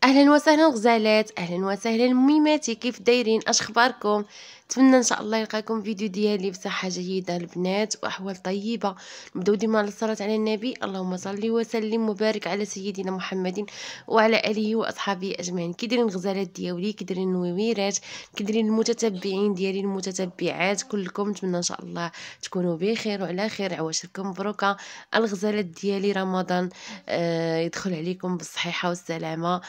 اهلا وسهلا غزالات، اهلا وسهلا ميماتي، كيف دايرين؟ اش اخباركم؟ نتمنى ان شاء الله يلقاكم فيديو ديالي بصحه جيده البنات واحوال طيبه. نبداو ديما على الصلاه على النبي، اللهم صل وسلم وبارك على سيدنا محمد وعلى اله واصحابه اجمعين. كي دايرين الغزالات ديالي؟ كي دايرين النويرات؟ كي دايرين المتتبعين ديالي المتتبعات كلكم؟ نتمنى ان شاء الله تكونوا بخير وعلى خير. عواشركم مبروكه الغزالات ديالي، رمضان يدخل عليكم بالصحيحه والسلامه.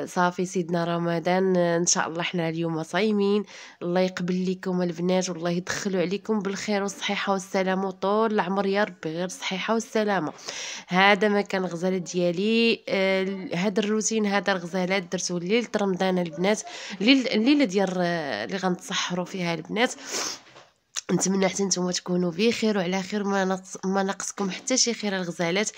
صافي سيدنا رمضان، ان شاء الله حنا اليوم صايمين. الله يقبل لكم البنات، والله يدخلوا عليكم بالخير والصحيحه والسلامه وطول العمر يا ربي، غير الصحيحه والسلامه. هذا ما كان الغزاله ديالي. هذا الروتين، هذا الغزالات درتو ليله رمضان البنات، الليله ديال اللي غنتسحروا فيها البنات. نتمنى حتى نتوما تكونوا بخير وعلى خير، ما ناقصكم حتى شي خير الغزالات.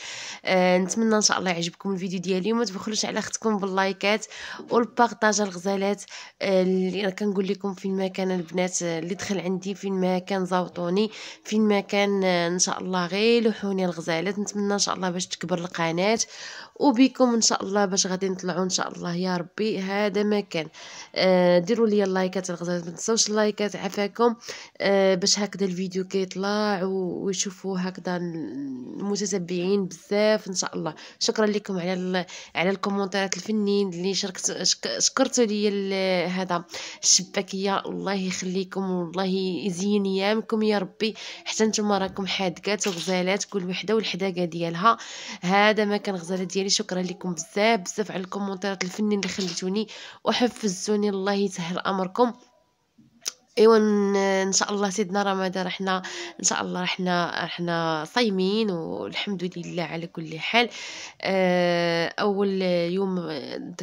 نتمنى ان شاء الله يعجبكم الفيديو ديالي، وما تبخلوش على اختكم باللايكات والبارطاج الغزالات. اللي كنقول لكم فين ما كان البنات، اللي دخل عندي فين ما كان زاوطوني، فين ما كان ان شاء الله غير لوحوني الغزالات. نتمنى ان شاء الله باش تكبر القناه وبكم ان شاء الله باش غادي نطلعوا ان شاء الله يا ربي. هذا ما كان. ديروا لي اللايكات الغزالات، ما تنساوش اللايكات عفاكم، باش هكذا الفيديو كيطلع ويشوفوا هكذا المتتبعين بزاف ان شاء الله. شكرا لكم على الكومنتات الفنين اللي شكرتوا لي هذا الشباكيه. الله يخليكم والله يزين ايامكم يا ربي، حتى نتوما راكم حادقات وغزالات كل وحده والحداقه ديالها. هذا ما كان غزاله ديالي. شكرا لكم بزاف بزاف على الكومنتات الفنين اللي خليتوني وحفزتوني، الله يسهل امركم. ايوا ان شاء الله سيدنا رمضان رحنا ان شاء الله رحنا صايمين والحمد لله على كل حال. اول يوم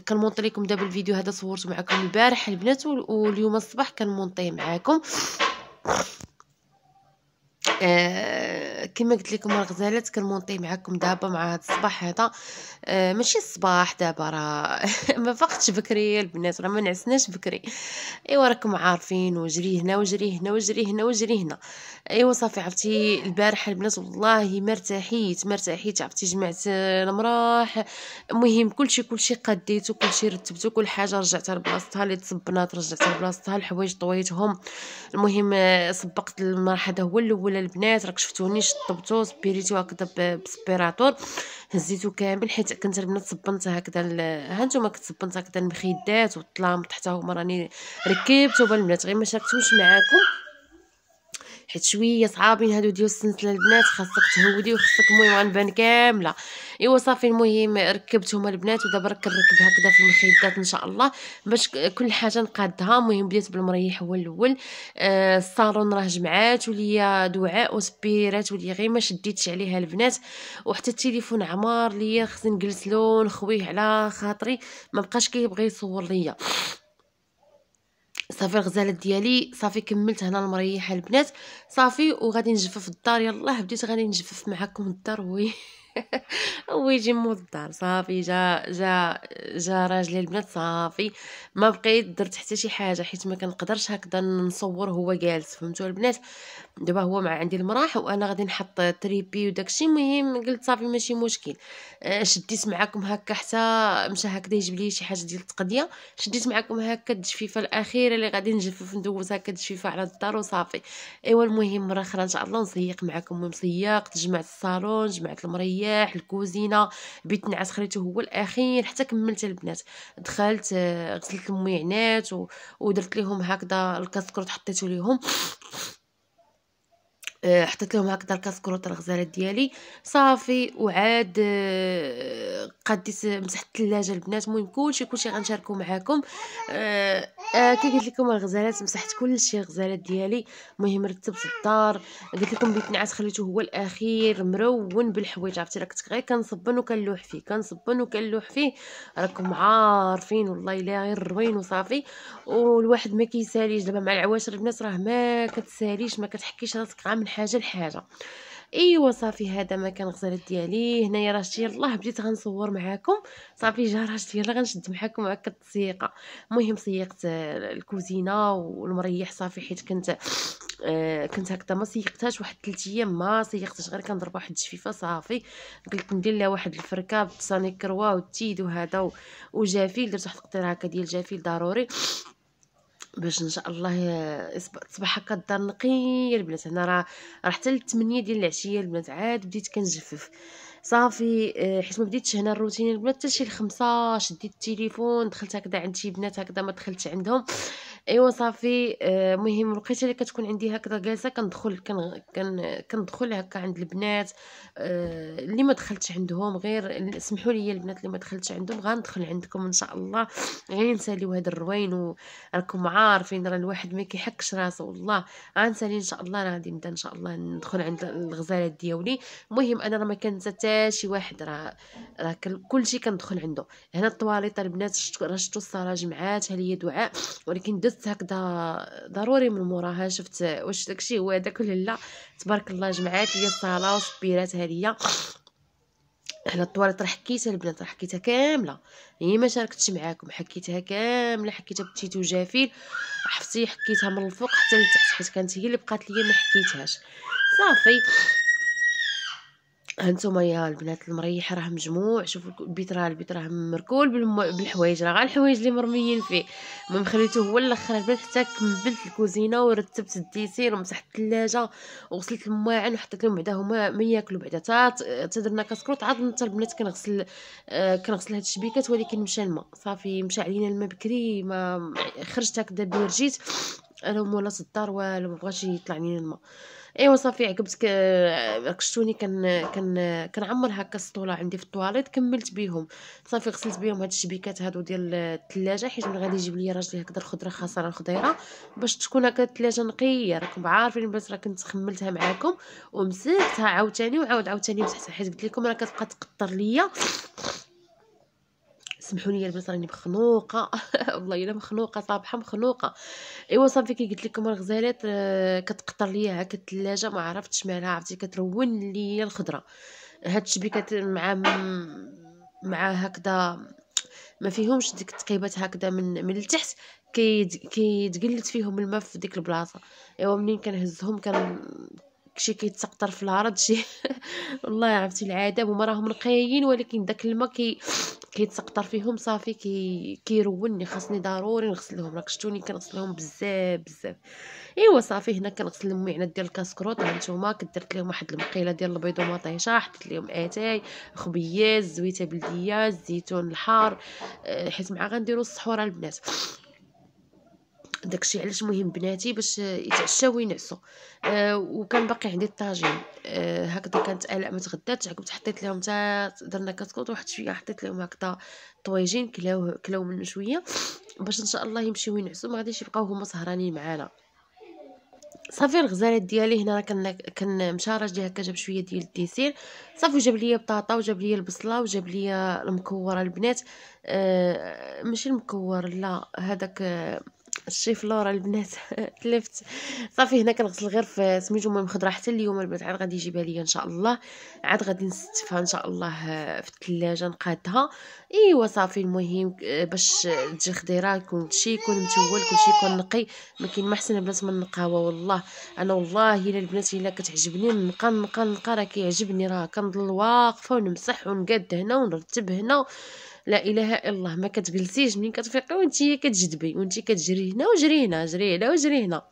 كنمونطي لكم دابا الفيديو هذا صورته معكم البارح البنات، واليوم الصباح كنمونطيه معكم. كما قلت لكم الغزالات كنمونطي معكم دابا مع هذا الصباح هذا. ماشي الصباح دابا، راه ما فقتش بكري البنات، راه ما نعسناش بكري. ايوا راكم عارفين، وجري هنا وجري هنا وجري هنا وجري هنا. ايوا صافي عرفتي البارحه البنات والله ما ارتحيت عرفتي جمعت المراح. المهم كلشي قديتو، كلشي رتبتو، كل حاجه رجعتها لبلاصتها، اللي تصبنات رجعتها لبلاصتها، الحوايج طويتهم. المهم سبقت المرح هذا هو الاول البنات، راك شفتوني شطبتو سبيريتو هكذا بسبيراتور، هزيتو كامل حيت كنت البنات صبنت هكذا ها نتوما كتصبنت هكذا المخيدات والطلام تحت هما راني ركبتو بالبنات، غير ما شاركتوش معاكم حيت شويه صعابين هادو ديال السنسله البنات، خاصك تهودي وخاصك المهم غنبان كامله. ايوا صافي المهم ركبتهم البنات، ودابا راك نركب هكذا في المخيدات ان شاء الله باش كل حاجه نقادها. المهم بديت بالمريح هو الاول. الصالون راه جمعات وليا دعاء وسبيرات وليا غير ما شديتش عليها البنات، وحتى التليفون عمار ليا خصني نجلس له نخويه على خاطري، ما بقاش كيبغي يصور ليا. صافي الغزالات ديالي صافي كملت هنا المريحه البنات صافي، وغادي نجفف الدار. يلاه بديت غادي نجفف معكم الدار وي هو يجي مول الدار. صافي جا راجلي البنات، صافي ما بقيت درت حتى شي حاجه حيت ما كنقدرش هكذا نصور هو جالس، فهمتوا البنات؟ دابا هو مع عندي المراح وانا غادي نحط تريبي وداكشي. المهم قلت صافي ماشي مشكل. شديت معكم هكا حتى مشى هكذا يجيب لي شي حاجه ديال التقضيه، شديت معكم هكا التجفيفه الاخيره اللي غادي نجفف ندوز هكا التجفيفه على الدار وصافي. ايوا المهم مره اخرى ان شاء الله نسيق معكم. المهم سيقت، جمعت الصالون، جمعت المريح، الكوزينه، بيت نعاس خليته هو الاخير حتى كملت البنات. دخلت غسلت الميعنات ودرت لهم هكذا الكاسكروط حطيته ليهم. حطيت لهم هكذا الكاسكروط الغزالات ديالي صافي، وعاد قديت مسحت الثلاجه البنات. المهم كلشي غنشاركو معاكم. كي قلت لكم الغزالات مسحت كلشي الغزالات ديالي. المهم رتبت الدار، قلت لكم بيت نعاس خليته هو الاخير مرون بالحوايج، عرفتي راه كنت غير كنصبن وكنلوح فيه راكم عارفين والله الا غير روين وصافي. والواحد ما كيساليش دابا مع العواشر البنات، راه ما كتساليش ما كتحكيش راسك غير من حاجه لحاجه. ايوا صافي هذا ما كان الغزالات ديالي. هنايا راه شتي يلاه بديت غنصور معاكم. صافي جا راه شتي يلاه غنشد معاكم هكا التسييقه. المهم سيقت الكوزينه والمريح صافي، حيت كنت هكذا ما سيقتهاش واحد 3 ايام، ما سيقتش غير كنضرب واحد الجفيفه صافي. قلت ندير لها واحد الفركه بالتصاني كروا والتيد وهذا وجافيل. درت واحد القطيره هكا ديال جافيل ضروري باش ان شاء الله تصبح هكا الدار نقيه البنات. هنا راه حتى 8 ديال العشيه البنات عاد بديت كنجفف صافي. حيت ما بديتش هنا الروتين البنات حتى شي 5 شديت التليفون دخلت هكذا عند شي بنات هكذا ما دخلتش عندهم. ايوا صافي. المهم الوقيته اللي كتكون عندي هكذا جالسه كندخل هكا عند البنات اللي ما دخلتش عندهم. غير سمحوا لي البنات اللي ما دخلتش عندهم غندخل عندكم ان شاء الله، غير نساليو هذا الروين. وراكم عارفين راه الواحد ما كيحكش راسو والله. غنسالي ان شاء الله، راه غادي نبدا ان شاء الله ندخل عند الغزالات ديالي. المهم انا راه ما كنسى حتى شي واحد، راه كلشي كندخل عنده. هنا الطواليط البنات راه شفتوا الصاله جمعات ها ليا دعاء، ولكن دزت هكذا ضروري من موراها شفت واش داكشي هو هذاك ولا لا. تبارك الله جمعات ليا الصاله وصبيرات ها ليا. هنا الطواليط راه حكيتها البنات، راه حكيتها كامله، هي ما شاركتش معاكم، حكيتها كامله، حكيتها بتيت وجافيل. عرفتي حكيتها من الفوق حتى لتحت، حيت كانت هي اللي بقات ليا ما حكيتهاش صافي. هانتوما يا البنات المريح راه مجموع. شوفوا البيت راه مركول بالحوايج، راه غير الحوايج اللي مرميين فيه. المهم خليته هو الاخر البنات حتى كملت الكوزينه ورتبت الديسير ومسحت الثلاجه وغسلت المواعن وحطيت لهم بعدا هما ما ياكلوا بعدا تا درنا كاسكروط. عاد نتا البنات كنغسل هاد الشبيكات، ولكن مشى الماء صافي، مشى علينا الماء بكري. ما خرجت هكذا رجيت انا ومولات الدار والو، ما بغاش يطلع لينا الماء. ايوا صافي عقبت شتوني كنعمر هكا السطوله عندي في الطواليت، كملت بهم صافي. غسلت بهم هاد الشبيكات هادو ديال الثلاجه، حيت من غادي يجيب لي راجلي هكذا الخضره خاصه الخضيره باش تكون هكا الثلاجه نقيه. راكم عارفين بس راه كنت خملتها معاكم ومسكتها عاوتاني عاوتاني مسحتها، حيت قلت لكم راه كتبقى تقطر ليا. سمحوا لي البنات راني مخنوقه والله الا مخنوقه صابحه مخنوقه. ايوا صافي كي قلت لكم الغزالات كتقطر ليا هكا الثلاجه، ما عرفتش مالها، عرفتي كترون ليا الخضره. هاد الشبيكات مع هكذا ما فيهمش ديك التقيبات هكذا من التحت، كيتقلت فيهم الماء في ديك البلاصه. ايوا منين كنهزهم شي كيتسقطر في الارض شي والله عرفتي العذاب. هما راهم نقيين ولكن داك الماء كيتسقطر فيهم صافي. كيروني، خاصني ضروري نغسلهم. راك شتوني كنغسلهم بزاف بزاف. ايوا صافي هنا كنغسل المعينات ديال الكاسكروط. هانتوما درت لهم واحد المقيله ديال البيض ومطيشه، حطيت لهم اتاي خبياز زويته بلديه الزيتون الحار، حيت مع غنديروا السحور البنات. داكشي علاش مهم بناتي باش يتعشاو وينعسوا. وكان باقي عندي الطاجين هكذا، كانت الاء ما تغداتش. عقبت حطيت لهم تا درنا كاسكوط واحد شويه، حطيت لهم هكذا طويجين كلاو منه شويه باش ان شاء الله يمشيو ينعسوا، ما غاديش يبقاو هما سهرانين معانا. صافي الغزالات ديالي هنا كان مشى راجلي هكا جاب شويه ديال الديسير صافي، جاب ليا بطاطا وجاب ليا البصله وجاب ليا المكوره البنات. ماشي المكور لا، هذاك الشيفلور البنات تلفت صافي. هنا كنغسل غير في سميتو المهم خضره حتى اليوم البنات عاد غادي يجيبها ليا ان شاء الله، عاد غادي نستفها ان شاء الله في الثلاجه نقادها. ايوا صافي المهم باش تجي خضيره يكون كلشي يكون متول كلشي يكون نقي. ما كاين ما احسن البنات من النقاوه والله. انا والله الا البنات الا كتعجبني نقا راه كيعجبني، راه كنضل واقفه ونمسح ونقاد هنا ونرتب هنا. لا اله الا الله، ما كتجلسيش منين كتفيقي وانتي كتجدبي وانتي كتجري هنا وجري هنا، جري هنا وجري هنا.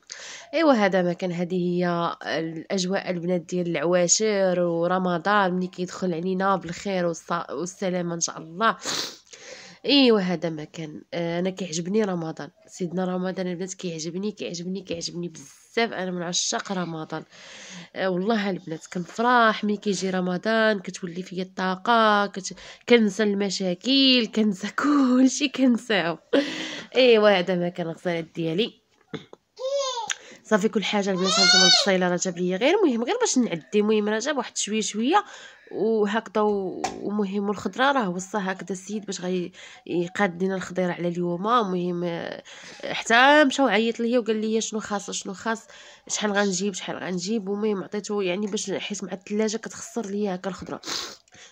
ايوا هذا ما كان، هذه هي الاجواء البنات ديال العواشر ورمضان ملي كيدخل علينا بالخير والسلامه ان شاء الله. ايوا هذا ما كان. انا كيعجبني رمضان، سيدنا رمضان البنات كيعجبني بزاف. انا من عشاق رمضان. والله البنات كنفرح ملي كيجي رمضان، كتولي فيا الطاقه، كنسى المشاكل، كنسى كلشي كنساو. ايوا هذا ما كان الغزالات ديالي صافي كل حاجه البنات هانتوما البصيله راه جاب ليا غير المهم غير باش نعدي، المهم راه جاب واحد شويه شويه وهكذا. ومهم الخضره راه وصى هكذا السيد باش يقاد لينا الخضيره على اليوم. المهم حتى مشاو عيط ليا وقال لي شنو خاص شنو خاص، شحال غنجيب شحال غنجيب. المهم عطيته يعني باش حيت مع الثلاجه كتخسر ليا هكا الخضره.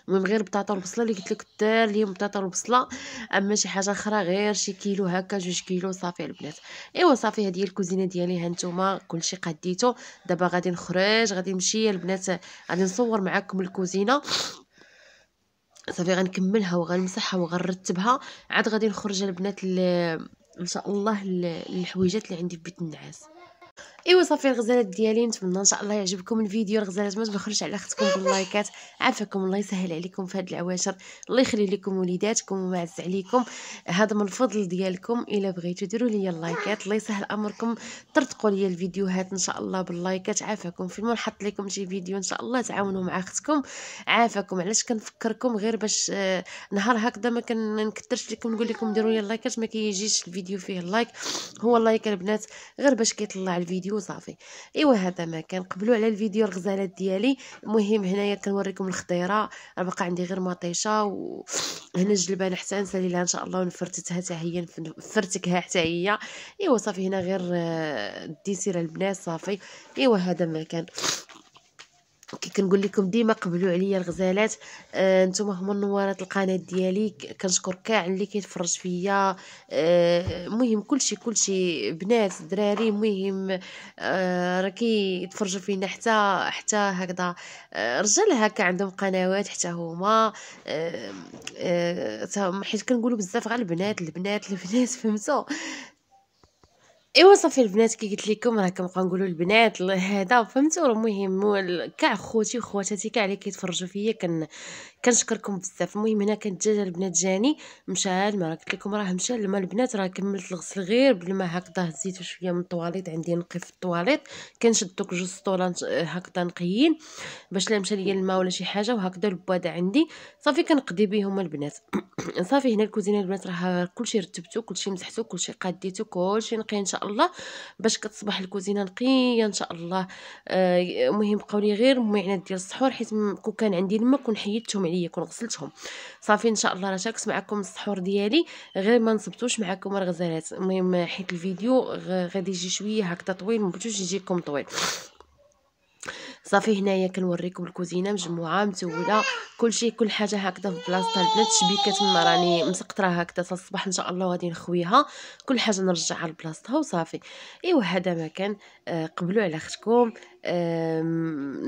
المهم غير البطاطا والبصله اللي قلت لك دار ليهم بطاطا والبصله، اما شي حاجه اخرى غير شي كيلو هكا 2 كيلو صافي البنات. ايوا صافي هذه هي الكوزينه ديالي هانتوما كلشي قديته. دابا غادي نخرج غادي نمشي البنات غادي نصور معكم الكوزينه. صافي غنكملها وغنمسحها وغنرتبها، عاد غادي نخرج البنات ان شاء الله الحويجات اللي عندي في بيت النعاس. ايوا صافي الغزالات ديالي، نتمنى ان شاء الله يعجبكم الفيديو. الغزالات ما تبخلوش على اختكم باللايكات، عافاكم الله يسهل عليكم في هاد العواشر، الله يخلي لكم وليداتكم ومعز عليكم، هذا من الفضل ديالكم. الا بغيتو ديروا لي اللايكات، الله يسهل امركم، طرطقوا لي الفيديوهات ان شاء الله باللايكات. عافاكم فين ما نحط لكم شي فيديو ان شاء الله تعاونوا مع اختكم. عافاكم علاش كنفكركم غير باش نهار هكذا ما كنكثرش لكم نقول لكم ديروا لي اللايكات ما كيجيش الفيديو فيه اللايك. هو اللايك البنات غير باش كيطلع الفيديو صافي. ايوا هذا ما كان، قبلوا على الفيديو الغزالات ديالي. المهم هنايا كنوريكم الخضيره، راه باقا عندي غير مطيشه، وهنا الجلبانه حتى نسالي لها ان شاء الله ونفرتتها حتى هي نفرتكها حتى هي. ايوا صافي هنا غير الديسير البنات صافي. ايوا هذا ما كان، كي كنقول لكم ديما قبلوا عليا الغزالات. نتوما هما نوارات القناه ديالي، كنشكر كاع اللي كيتفرج فيا. المهم كلشي بنات دراري، المهم راه كيتفرجوا فينا حتى هكذا رجال هكا عندهم قنوات حتى هما. حيت كنقولوا بزاف غير البنات فهمتوا. ايوا صافي البنات كي قلت لكم راه كنبقى نقولوا البنات هذا فهمتوا. المهم كاع خوتي وخواتاتي كاع اللي كيتفرجوا فيا كنشكركم بزاف. المهم هنا كانت دجاجه البنات جاني مشى الماء، قلت لكم راه مشى الماء البنات، راه كملت الغسل غير بالماء هكذا، هزيتو شويه من الطواليط عندي نقي في الطواليط، كنشد دوك 2 سطولان هكذا نقيين باش لا مشى ليا الماء ولا شي حاجه، وهكذا البواده عندي صافي كنقضي بهم البنات. صافي هنا الكوزينه البنات راه كلشي رتبتو كلشي مسحتو كلشي قاديتو كلشي نقي ان شاء الله باش كتصبح الكوزينه نقيه ان شاء الله. المهم بقاو لي غير المعينات ديال السحور، حيت كون كان عندي الماء كون حيدتهم عليا كون غسلتهم صافي. ان شاء الله راه شاركت معكم السحور ديالي غير ما نصبتوش معكم الغزالات. المهم حيت الفيديو غادي يجي شويه هكذا طويل، ما بغيتوش يجيكم طويل. صافي هنايا كنوريكم الكوزينه مجموعه متوله كل حاجه هكذا في بلاصتها البنات. الشبيكه تما راني مسقطراها هكذا الصباح ان شاء الله غادي نخويها كل حاجه نرجعها لبلاصتها وصافي. ايوا هذا ما كان. قبلوا على اختكم.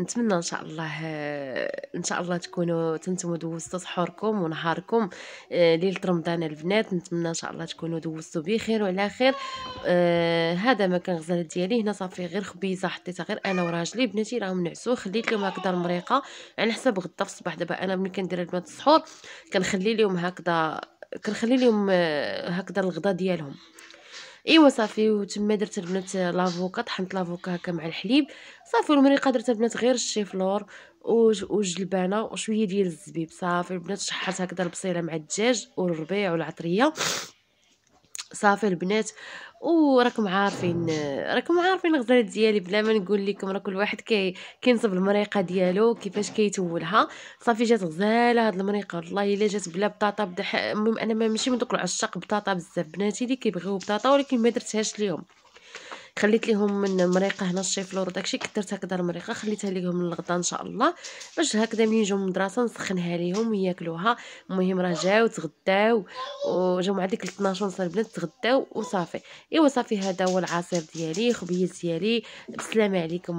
نتمنى ان شاء الله تكونوا نتوما دوزتوا سحوركم ونهاركم ليله رمضان البنات. نتمنى ان شاء الله تكونوا دوزتوا بخير وعلى خير. هذا ما كان غزاله ديالي هنا صافي غير خبيزه حطيتها غير انا وراجلي، بناتي راهم نعسوا خليت لهم هكذا المريقه على حساب غدا في الصباح. دابا انا ملي كندير البنات السحور كنخلي لهم هكذا هكذا الغدا ديالهم. ايوا صافي وتما درت البنات لافوكا، طحنت لافوكا هكا مع الحليب صافي. والمريقه درت البنات غير الشيفلور والجلبانه وشويه ديال الزبيب صافي. البنات شحرت هكذا البصيله مع الدجاج والربيع والعطريه صافي البنات. وراكم عارفين الغزالات ديالي بلا ما نقول لكم، راه كل واحد كينصب المريقه ديالو كيفاش كيتولها. صافي جات غزاله هاد المريقه والله الا جات بلا بطاطا المهم انا ماشي من دوك العشاق بطاطا بزاف، بناتي اللي كيبغيو بطاطا ولكن ما درتهاش ليهم، خليت لهم من المريقه هنا الشيفلور وداكشي كثرت هكذا المريقه خليتها لهم للغدا ان شاء الله باش هكذا ملي يجيو من المدرسه نسخنها لهم وياكلوها. المهم راه جاو تغداو وجاو مع ديك 12 ونص البنات تغداو وصافي. ايوا صافي هذا هو العصير ديالي خبيز ديالي. بسلامه عليكم.